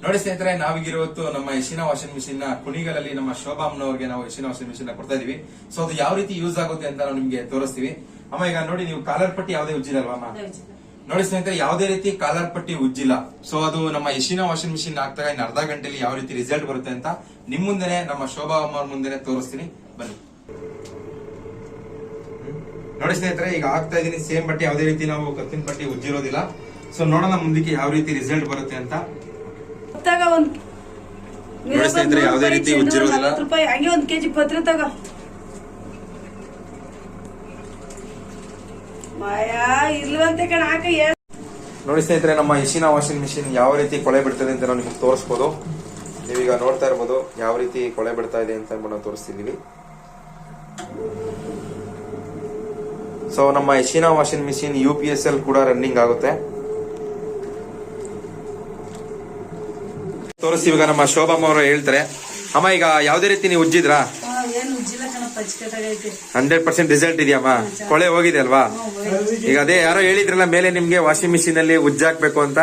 ನೋಡಿ ಸ್ನೇಹಿತರೆ, ನಾವೀಗಿರುವತ್ತು ನಮ್ಮ ಯಶಿನಾ ವಾಷಿಂಗ್ ಮಿಷಿನ್ ನ ಕುಣಿಗಲಲ್ಲಿ ನಮ್ಮ ಶೋಭಾ ಅಮ್ಮನವ್ರಿಗೆ ನಾವು ಯಶಿನಾ ವಾಷಿಂಗ್ ಮಿಷಿನ್ ನ ಕೊಡ್ತಾ ಇದೀವಿ. ಸೊ ಅದು ಯಾವ ರೀತಿ ಯೂಸ್ ಆಗುತ್ತೆ ಅಂತ ನಾವು ನಿಮ್ಗೆ ತೋರಿಸ್ತೀವಿ. ಅಮ್ಮ ಈಗ ನೋಡಿ, ನೀವು ಕಾಲರ್ ಪಟ್ಟಿ ಯಾವುದೇ ಉಜ್ಜಿಲ್ಲಲ್ವಾ ಅಮ್ಮ? ನೋಡಿ ಸ್ನೇಹಿತರೆ, ಯಾವುದೇ ರೀತಿ ಕಾಲರ್ ಪಟ್ಟಿ ಉಜ್ಜಿಲ್ಲ. ಸೊ ಅದು ನಮ್ಮ ಯಶಿನಾ ವಾಷಿಂಗ್ ಮಿಷಿನ್ ಹಾಕ್ದಾಗ ಇನ್ನು ಅರ್ಧ ಗಂಟೆಲಿ ಯಾವ ರೀತಿ ರಿಸಲ್ಟ್ ಬರುತ್ತೆ ಅಂತ ನಿಮ್ ಮುಂದೆನೆ, ನಮ್ಮ ಶೋಭಾ ಅಮ್ಮ ಮುಂದೆನೆ ತೋರಿಸ್ತೀನಿ, ಬನ್ನಿ. ನೋಡಿ ಸ್ನೇಹಿತರೆ, ಈಗ ಹಾಕ್ತಾ ಇದೀನಿ ಸೇಮ್ ಬಟ್ಟೆ, ಯಾವುದೇ ರೀತಿ ನಾವು ಕತ್ತಿನ ಪಟ್ಟಿ ಉಜ್ಜಿರೋದಿಲ್ಲ. ಸೊ ನೋಡೋಣ ಮುಂದಕ್ಕೆ ಯಾವ ರೀತಿ ರಿಸಲ್ಟ್ ಬರುತ್ತೆ ಅಂತ. ನೋಡಿ ಸ್ನೇಹಿತರೆ, ಯಾವುದೇ ರೀತಿ ಉಜ್ಜಿರೋದಿಲ್ಲ. ಹಂಗೆ 1 kg ಪತ್ರ ತಗೋ ಮಾಯಾ ಇರ್ಲಂತೆ ಕಣ ಹಾಕ. ನೋಡಿ ಸ್ನೇಹಿತರೆ, ನಮ್ಮ ಯಶಿನಾ ವಾಷಿಂಗ್ ಮಿಷಿನ್ ಯಾವ ರೀತಿ ಕೊಳೆ ಬಿಡ್ತದೆ ಅಂತ ನಾವು ನಿಮ್ಗೆ ತೋರಿಸಬಹುದು. ನೀವೀಗ ನೋಡ್ತಾ ಇರ್ಬೋದು ಯಾವ ರೀತಿ ಕೊಳೆ ಬಿಡ್ತಾ ಇದೆ ಅಂತ ನಾವು ತೋರಿಸ್ತಿದೀವಿ. ಸೊ ನಮ್ಮ ಯಶಿನಾ ವಾಷಿಂಗ್ ಮಿಷಿನ್ UPSL ಕೂಡ ರನ್ನಿಂಗ್ ಆಗುತ್ತೆ. ತೋರಿಸ್ತೀವಿ. ಈಗ ನಮ್ಮ ಶೋಭಮ್ಮ ಅವರು ಹೇಳ್ತಾರೆ, ಅಮ್ಮ ಈಗ ಯಾವುದೇ ರೀತಿ ನೀವು ಉಜ್ಜಿದ್ರಾ? 100% ರಿಸಲ್ಟ್ ಇದೆಯಮ್ಮ? ಕೊಳೆ ಹೋಗಿದೆ ಅಲ್ವಾ? ಈಗ ಅದೇ ಯಾರೋ ಹೇಳಿದ್ರಲ್ಲ ಮೇಲೆ ನಿಮ್ಗೆ ವಾಷಿಂಗ್ ಮಿಷಿನ್ ಅಲ್ಲಿ ಉಜ್ಜಾಕ್ಬೇಕು ಅಂತ.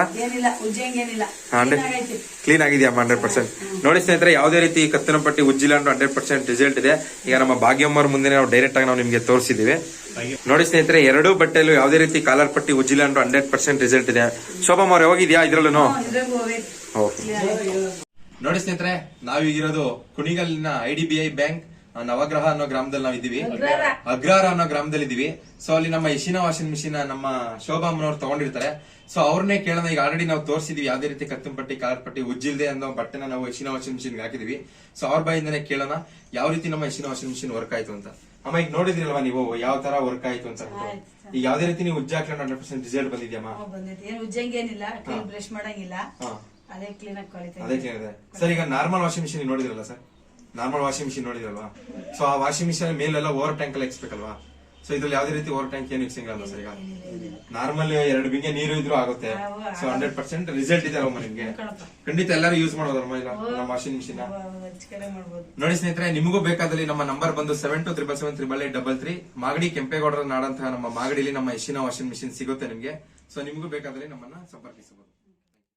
ಕ್ಲೀನ್ ಆಗಿದೆಯಮ್ಮ 100%. ನೋಡಿ ಸ್ನೇಹಿತರೆ, ಯಾವುದೇ ರೀತಿ ಕತ್ತಿನ ಪಟ್ಟಿ ಉಜ್ಜಿಲ್ಲ ಅಂದ್ರೆ 100% ರಿಸಲ್ಟ್ ಇದೆ. ಈಗ ನಮ್ಮ ಭಾಗ್ಯಮ್ಮವ್ರ ಮುಂದೆ ನಾವು ಡೈರೆಕ್ಟ್ ಆಗಿ ನಾವು ನಿಮ್ಗೆ ತೋರಿಸಿದೀವಿ. ನೋಡಿ ಸ್ನೇಹಿತರೆ, ಎರಡೂ ಬಟ್ಟೆಲು ಯಾವುದೇ ರೀತಿ ಕಾಲರ್ ಪಟ್ಟಿ ಉಜ್ಜಿಲ್ಲ ಅಂದ್ರೆ 100% ರಿಸಲ್ಟ್ ಇದೆ. ಶೋಭಮ್ಮ ಅವ್ರೆ, ಹೋಗಿದ್ಯಾ ಇದ್ರಲ್ಲೂ? ನೋಡಿ ಸ್ನೇಹಿತರೆ, ನಾವೀಗಿರೋದು ಕುಣಿಗಲ್ಲಿನ IDBI ಬ್ಯಾಂಕ್ ನವಗ್ರಹ ಅನ್ನೋ ಗ್ರಾಮದಲ್ಲಿ ನಾವಿದ್ದೀವಿ, ಅಗ್ರಹಾರ ಅನ್ನೋ ಗ್ರಾಮದಲ್ಲಿ ಇದೀವಿ. ಸೊ ಅಲ್ಲಿ ನಮ್ಮ ಯಶಿನಾ ವಾಷಿಂಗ್ ಮಿಷಿನ್ ನಮ್ಮ ಶೋಭಾ ಅಮ್ಮನವ್ರು ತಗೊಂಡಿರ್ತಾರೆ. ಸೊ ಅವ್ರನ್ನೇ ಕೇಳೋಣ. ಈಗ ಆಲ್ರೆಡಿ ನಾವು ತೋರಿಸಿದೀವಿ ಯಾವುದೇ ರೀತಿ ಕತ್ತಿನ ಪಟ್ಟಿ ಕಾಲರ್ ಪಟ್ಟಿ ಉಜ್ಜಿಲ್ದೆ ಅನ್ನೋ ಬಟ್ಟೆನ ನಾವು ಯಶಿನಾ ವಾಷಿಂಗ್ ಮಿಷಿನ್ ಹಾಕಿದೀವಿ. ಸೊ ಅವ್ರ ಬಾಯಿಂದನೇ ಕೇಳೋಣ ಯಾವ ರೀತಿ ನಮ್ಮ ಯಶಿನಾ ವಾಷಿಂಗ್ ಮಿಷಿನ್ ವರ್ಕ್ ಆಯ್ತು ಅಂತ. ಅಮ್ಮ ಈಗ ನೋಡಿದ್ರಲ್ವಾ ನೀವು ಯಾವ ತರ ವರ್ಕ್ ಆಯ್ತು ಅಂತ? ಈಗ ಯಾವುದೇ ರೀತಿ ನೀವು ಉಜ್ಜಾಕ್ಲ 100% ರಿಸಲ್ಟ್ ಬಂದಿದ್ಯಮ್ಮ? ಉಜ್ಜಂಗೇನಿಲ್ಲ, ಬ್ರಷ್ ಮಾಡಂಗಿಲ್ಲ, ಅದೇ ಕ್ಲೀನ್ ಇದೆ ಸರ್. ಈಗ ನಾರ್ಮಲ್ ವಾಷಿಂಗ್ ಮಿಷಿನ್ ನೋಡಿದ್ರಲ್ಲ ಸರ್, ನಾರ್ಮಲ್ ವಾಷಿಂಗ್ ಮಿಷಿನ್ ನೋಡಿದ್ರಲ್ವಾ? ಸೊ ಆ ವಾಷಿಂಗ್ ಮಿಷಿನ್ ಮೇಲೆಲ್ಲ ಓವರ್ ಟ್ಯಾಂಕ್ ಎಲ್ಲ ಎಕ್ಸ್ಬೇಕಲ್ವಾ? ಸೊ ಇದ್ರಲ್ಲಿ ಯಾವುದೇ ರೀತಿ ಓವರ್ ಟ್ಯಾಂಕ್ ಏನು ಇಕ್ಸಂಗಿಲ್ಲ ಸರ್. ಈಗ ನಾರ್ಮಲ್ 2 ಬಿಂಗೆ ನೀರು ಇದ್ರೂ ಆಗುತ್ತೆ. ಸೊ 100% ರಿಸಲ್ಟ್ ಇದೆ ಅಲ್ವಾ ನಿಮ್ಗೆ? ಖಂಡಿತ ಎಲ್ಲರೂ ಯೂಸ್ ಮಾಡೋದಲ್ವಾ ಇಲ್ಲ ನಮ್ಮ ವಾಷಿಂಗ್ ಮಿಷಿನ್? ನೋಡಿ ಸ್ನೇಹಿತರೆ, ನಿಮಗೂ ಬೇಕಾದಲ್ಲಿ ನಮ್ಮ ನಂಬರ್ ಬಂದು 7277788833. ಮಾಗಡಿ ಕೆಂಪೇಗೌಡರ ನಾಡಂತಹ ನಮ್ಮ ಮಾಗಡಿಲಿ ನಮ್ಮ ಯಶಿನಾ ವಾಷಿಂಗ್ ಮಿಷಿನ್ ಸಿಗುತ್ತೆ ನಿಮ್ಗೆ. ಸೊ ನಿಮಗೂ ಬೇಕಾದಲ್ಲಿ ನಮ್ಮನ್ನ ಸಂಪರ್ಕಿಸಬಹುದು.